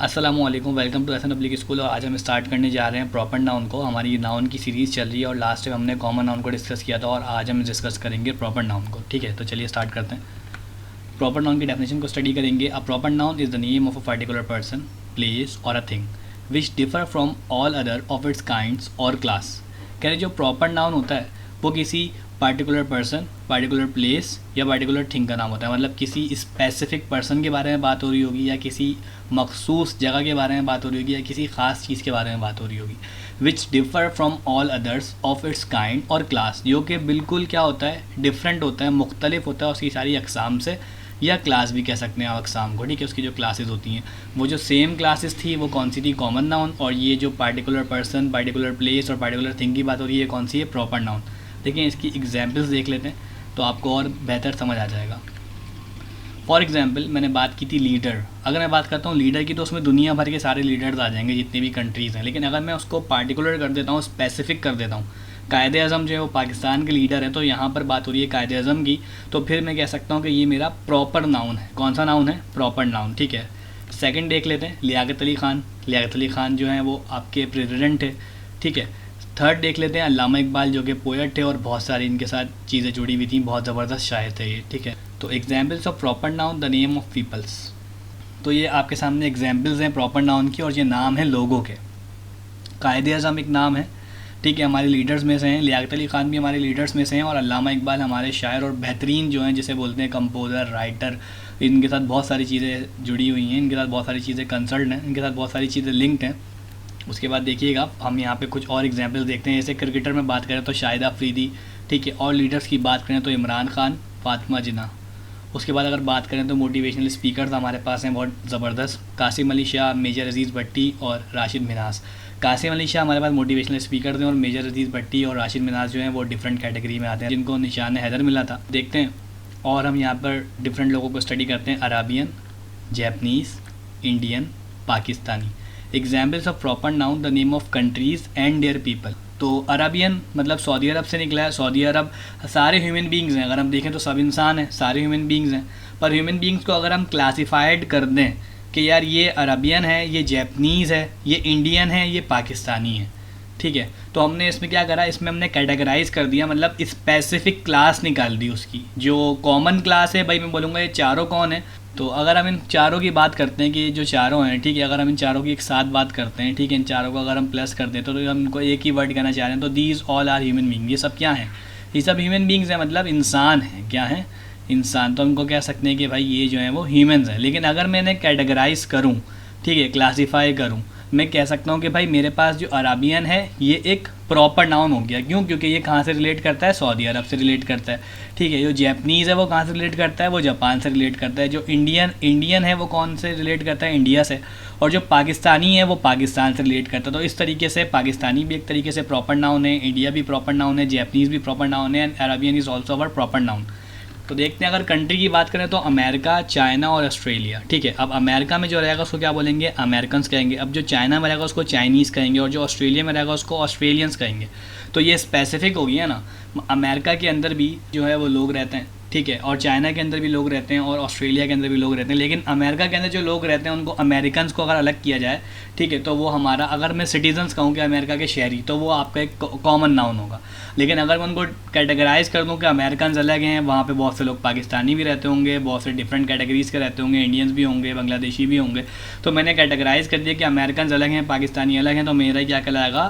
अस्सलामुअलैकुम, welcome to Esan public school. और आज हम स्टार्ट करने जा रहे हैं प्रॉपर नाउन को। हमारी नाउन की सीरीज़ चल रही है और लास्ट टाइम हमने कॉमन नाउन को डिस्कस किया था और आज हम डिस्कस करेंगे प्रॉपर नाउन को। ठीक है, तो चलिए स्टार्ट करते हैं। प्रॉपर नाउन की डेफिनेशन को स्टडी करेंगे। A proper noun is the name of a particular person, place और a thing which differ from all other of its kinds और क्लास। कह रहे जो प्रॉपर नाउन होता है वो किसी पार्टिकुलर पर्सन, पार्टिकुलर प्लेस या पार्टिकुलर थिंग का नाम होता है। मतलब किसी स्पेसिफिक पर्सन के बारे में बात हो रही होगी या किसी मखसूस जगह के बारे में बात हो रही होगी या किसी ख़ास चीज़ के बारे में बात हो रही होगी। Which differ from all others of its kind और क्लास, जो कि बिल्कुल क्या होता है, डिफरेंट होता है, मुख्तलिफ होता है उसकी सारी अकसाम से, या क्लास भी कह सकते हैं आप अकसाम को। ठीक है, उसकी जो क्लासेस होती हैं वो जो सेम क्लासेस थी वो कौन सी थी, कॉमन नाउन। और ये जो पार्टिकुलर पर्सन, पार्टिकुलर प्लेस और पार्टिकुलर थिंग की बात हो रही है कौन सी है, प्रॉपर नाउन। देखिए इसकी एग्जाम्पल्स देख लेते हैं तो आपको और बेहतर समझ आ जाएगा। फॉर एग्जाम्पल मैंने बात की थी लीडर। अगर मैं बात करता हूँ लीडर की तो उसमें दुनिया भर के सारे लीडर्स आ जाएंगे जितनी भी कंट्रीज़ हैं। लेकिन अगर मैं उसको पार्टिकुलर कर देता हूँ, स्पेसिफिक कर देता हूँ, कायदे आज़म जो है वो पाकिस्तान के लीडर हैं, तो यहाँ पर बात हो रही है कायदे आज़म की, तो फिर मैं कह सकता हूँ कि ये मेरा प्रॉपर नाउन है। कौन सा नाउन है, प्रॉपर नाउन। ठीक है, सेकंड देख लेते हैं, लियाकत अली ख़ान। लियाकत अली ख़ान जो है वो आपके प्रेसिडेंट है। ठीक है, थर्ड देख लेते हैं अल्लामा इकबाल, जो कि पोएट थे और बहुत सारी इनके साथ चीज़ें जुड़ी हुई थी, बहुत ज़बरदस्त शायर थे ये। ठीक है, तो examples of proper noun, the name of peoples. तो ये आपके सामने एग्जाम्पल्स हैं प्रॉपर नाउन की और ये नाम है लोगों के। कायदे आज़म एक नाम है, ठीक है, हमारे लीडर्स में से हैं। लियाकत अली ख़ान भी हमारे लीडर्स में से हैं और अल्लामा इकबाल हमारे शायर और बेहतरीन जो हैं, जिसे बोलते हैं कंपोज़र, राइटर। इनके साथ बहुत सारी चीज़ें जुड़ी हुई हैं, इनके साथ बहुत सारी चीज़ें कंसर्न हैं, इनके साथ बहुत सारी चीज़ें लिंक्ड हैं। उसके बाद देखिएगा हम यहाँ पे कुछ और एग्जांपल्स देखते हैं। जैसे क्रिकेटर में बात करें तो शाहिद अफरीदी। ठीक है, और लीडर्स की बात करें तो इमरान खान, फातिमा जिन्ना। उसके बाद अगर बात करें तो मोटिवेशनल स्पीकर्स हमारे पास हैं बहुत ज़बरदस्त, कासिम अली शाह, मेजर अजीज़ भट्टी और राशिद मिनास। कासिम अली शाह हमारे पास मोटिवेशनल स्पीकर हैं और मेजर अजीज़ भट्टी और राशिद मिनास जो हैं वो डिफरेंट कैटेगरी में आते हैं, जिनको निशान हैदर मिला था। देखते हैं और हम यहाँ पर डिफरेंट लोगों को स्टडी करते हैं। Arabian, Japanese, Indian, Pakistani. Examples of proper noun, the name of countries and their people. तो अरबियन मतलब सऊदी अरब से निकला है। सऊदी अरब सारे ह्यूमन बींग्स हैं, अगर हम देखें तो सब इंसान हैं, सारे ह्यूमन बींग्स हैं। पर ह्यूमन बींग्स को अगर हम क्लासिफाइड कर दें कि यार ये अरबियन है, ये जैपनीज़ है, ये इंडियन है, ये पाकिस्तानी है, ठीक है, तो हमने इसमें क्या करा, इसमें हमने कैटेगराइज कर दिया, मतलब स्पेसिफिक क्लास निकाल दी उसकी। जो कॉमन क्लास है भाई, मैं बोलूँगा ये चारों कौन है। तो अगर हम इन चारों की बात करते हैं कि जो चारों हैं, ठीक है, अगर हम इन चारों की एक साथ बात करते हैं, ठीक है, इन चारों को अगर हम प्लस कर दें तो हम इनको एक ही वर्ड कहना चाह रहे हैं, तो these all are human being. ये सब क्या हैं, ये सब ह्यूमन बींग्स हैं, मतलब इंसान हैं। क्या हैं, इंसान। तो हमको कह सकते हैं कि भाई ये जो है वो ह्यूमन्स हैं। लेकिन अगर मैं इन्हें कैटेगराइज करूँ, ठीक है, क्लासीफाई करूँ, मैं कह सकता हूँ कि भाई मेरे पास जो अराबियन है ये एक प्रॉपर नाउन हो गया। क्यों, क्योंकि ये कहाँ से रिलेट करता है, सऊदी अरब से रिलेट करता है। ठीक है, जो जैपनीज़ है वो कहाँ से रिलेट करता है, वो जापान से रिलेट करता है। जो इंडियन है वो कौन से रिलेट करता है, इंडिया से। और जो पाकिस्तानी है वो पाकिस्तान से रिलेट करता है। तो इस तरीके से पाकिस्तानी भी एक तरीके से प्रॉपर नाउन है, इंडिया भी प्रॉपर नाउन है, जैपनीज़ भी प्रॉपर नाउन है, and Arabian is also our proper noun. तो देखते हैं, अगर कंट्री की बात करें तो अमेरिका, चाइना और ऑस्ट्रेलिया। ठीक है, अब अमेरिका में जो रहेगा उसको क्या बोलेंगे, अमेरिकन कहेंगे। अब जो चाइना में रहेगा उसको चाइनीज़ कहेंगे और जो ऑस्ट्रेलिया में रहेगा उसको ऑस्ट्रेलियंस कहेंगे। तो ये स्पेसिफिक हो गया ना। अमेरिका के अंदर भी जो है वो लोग रहते हैं, ठीक है, और चाइना के अंदर भी लोग रहते हैं और ऑस्ट्रेलिया के अंदर भी लोग रहते हैं। लेकिन अमेरिका के अंदर जो लोग रहते हैं उनको, अमेरिकन्स को अगर अलग किया जाए, ठीक है, तो वो हमारा, अगर मैं सिटीजन्स कहूँ कि अमेरिका के शहरी, तो वो आपका एक कॉमन नाउन होगा। लेकिन अगर मैं उनको कैटेगराइज कर दूँ कि अमेरिकन अलग हैं, वहाँ पे बहुत से लोग पाकिस्तानी भी रहते होंगे, बहुत से डिफरेंट कैटेगरीज़ के रहते होंगे, इंडियंस भी होंगे, बांग्लादेशी भी होंगे, तो मैंने कैटेगराइज कर दिया कि अमेरिकन अलग हैं, पाकिस्तानी अलग हैं, तो मेरा क्या कहलाएगा,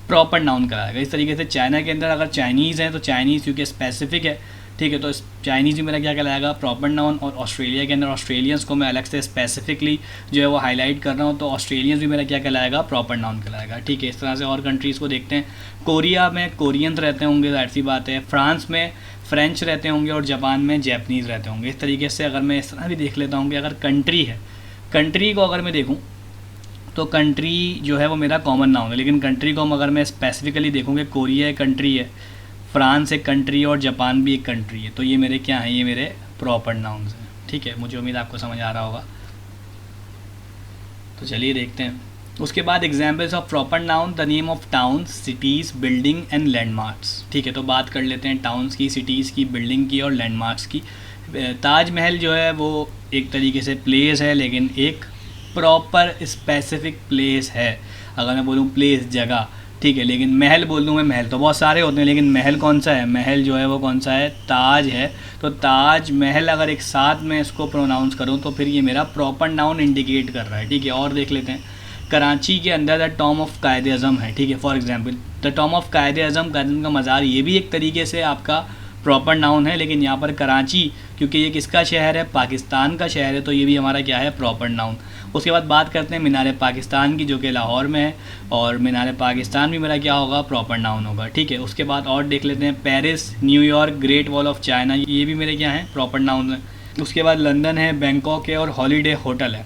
प्रॉपर नाउन कराएगा। इस तरीके से चाइना के अंदर अगर चाइनीज़ हैं तो चाइनीज़ क्योंकि स्पेसिफिक है, ठीक है, तो चाइनीज़ भी मेरा क्या कहलाएगा, प्रॉपर नाउन। और ऑस्ट्रेलिया के अंदर ऑस्ट्रेलियंस को मैं अलग से स्पेसिफिकली जो है वो हाईलाइट कर रहा हूँ, तो ऑस्ट्रेलियंस भी मेरा क्या कहलाएगा, प्रॉपर नाउन कहलाएगा। ठीक है, इस तरह से और कंट्रीज़ को देखते हैं। कोरिया में कोरियंस रहते होंगे, जाहिर सी बात है। फ्रांस में फ्रेंच रहते होंगे और जापान में जैपनीज़ रहते होंगे। इस तरीके से अगर मैं इस तरह भी देख लेता हूँ कि अगर कंट्री है, कंट्री को अगर मैं देखूँ तो कंट्री जो है वो मेरा कॉमन नाउन है। लेकिन कंट्री को हम अगर मैं स्पेसिफिकली देखूँगी, कोरिया एक कंट्री है, फ्रांस एक कंट्री है और जापान भी एक कंट्री है, तो ये मेरे क्या हैं, ये मेरे प्रॉपर नाउन्स हैं। ठीक है, मुझे उम्मीद आपको समझ आ रहा होगा। तो चलिए देखते हैं। उसके बाद examples of proper noun, the name of towns, cities, building and landmarks. ठीक है, तो बात कर लेते हैं टाउन्स की, सिटीज़ की, बिल्डिंग की और लैंडमार्क्स की। ताजमहल जो है वो एक तरीके से प्लेस है, लेकिन एक प्रॉपर स्पेसिफिक प्लेस है। अगर मैं बोलूँ प्लेस जगह, ठीक है, लेकिन महल बोल दूँ मैं, महल तो बहुत सारे होते हैं, लेकिन महल कौन सा है, महल जो है वो कौन सा है, ताज है। तो ताज महल अगर एक साथ में इसको प्रोनाउंस करूँ तो फिर ये मेरा प्रॉपर नाउन इंडिकेट कर रहा है, ठीक है। और देख लेते हैं, कराची के अंदर the tomb of Quaid Azam है, ठीक है। For example the tomb of Quaid Azam का मज़ार, ये भी एक तरीके से आपका प्रॉपर नाउन है, लेकिन यहाँ पर कराची क्योंकि ये किसका शहर है, पाकिस्तान का शहर है, तो ये भी हमारा क्या है, प्रॉपर नाउन। उसके बाद बात करते हैं मीनार पाकिस्तान की, जो कि लाहौर में है, और मीनार पाकिस्तान भी मेरा क्या होगा, प्रॉपर नाउन होगा, ठीक है। उसके बाद और देख लेते हैं, Paris, New York, great wall of China, ये भी मेरे क्या हैं, प्रॉपर नाउन है। उसके बाद लंदन है, बैंकॉक है और हॉलीडे होटल है।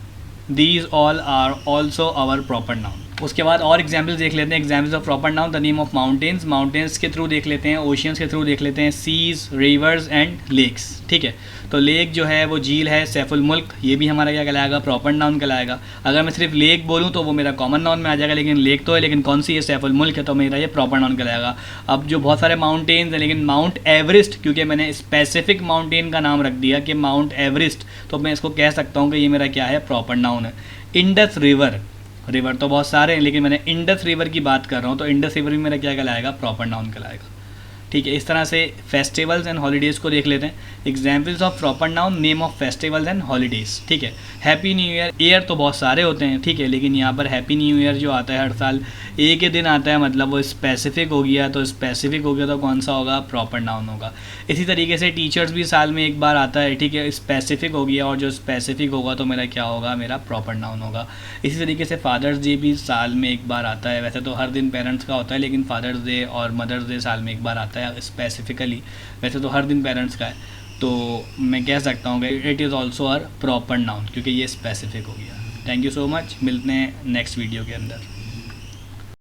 These all are also our proper noun. उसके बाद और एग्जाम्पल्स देख लेते हैं, examples of proper noun, the name of mountains, mountains के थ्रू देख लेते हैं, ओशियंस के थ्रू देख लेते हैं, सीज, रिवर्स एंड लेक्स, ठीक है। तो लेक जो है वो झील है, सैफुल मुल्क, ये भी हमारा क्या कहलाएगा, प्रॉपर नाउन कहलाएगा। अगर मैं सिर्फ लेक बोलूँ तो वो मेरा कॉमन नाउन में आ जाएगा, लेकिन लेक तो है, लेकिन कौन सी है, सैफुल मुल्क है, तो मेरा ये प्रॉपर नाउन कहलाएगा। अब जो बहुत सारे माउंटेन्स हैं, लेकिन माउंट एवरेस्ट, क्योंकि मैंने स्पेसिफिक माउंटेन का नाम रख दिया कि माउंट एवरेस्ट, तो मैं इसको कह सकता हूँ कि ये मेरा क्या है, प्रॉपर नाउन है। इंडस रिवर, रिवर तो बहुत सारे हैं, लेकिन मैंने इंडस रिवर की बात कर रहा हूँ, तो इंडस रिवर भी मेरा क्या कहलाएगा, प्रॉपर नाउन कहलाएगा, ठीक है। इस तरह से फेस्टिवल्स एंड हॉलीडेज़ को देख लेते हैं, examples of proper noun, name of festivals and holidays, ठीक है। हैप्पी न्यू ईयर, ईयर तो बहुत सारे होते हैं, ठीक है, लेकिन यहाँ पर हैप्पी न्यू ईयर जो आता है हर साल एक ही दिन आता है, मतलब वो स्पेसिफिक हो गया, तो स्पेसिफिक हो गया तो कौन सा होगा, प्रॉपर नाउन होगा। इसी तरीके से टीचर्स भी साल में एक बार आता है, ठीक है, स्पेसिफिक हो गया, और जो स्पेसिफिक होगा तो मेरा क्या होगा, मेरा प्रॉपर नाउन होगा। इसी तरीके से फादर्स डे भी साल में एक बार आता है, वैसे तो हर दिन पेरेंट्स का होता है, लेकिन फादर्स डे और मदर्स डे साल में एक बार आता है स्पेसिफिकली, वैसे तो हर दिन पेरेंट्स का है, तो मैं कह सकता हूँ कि it is also are proper noun, क्योंकि ये स्पेसिफिक हो गया। थैंक यू सो मच, मिलते हैं नेक्स्ट वीडियो के अंदर।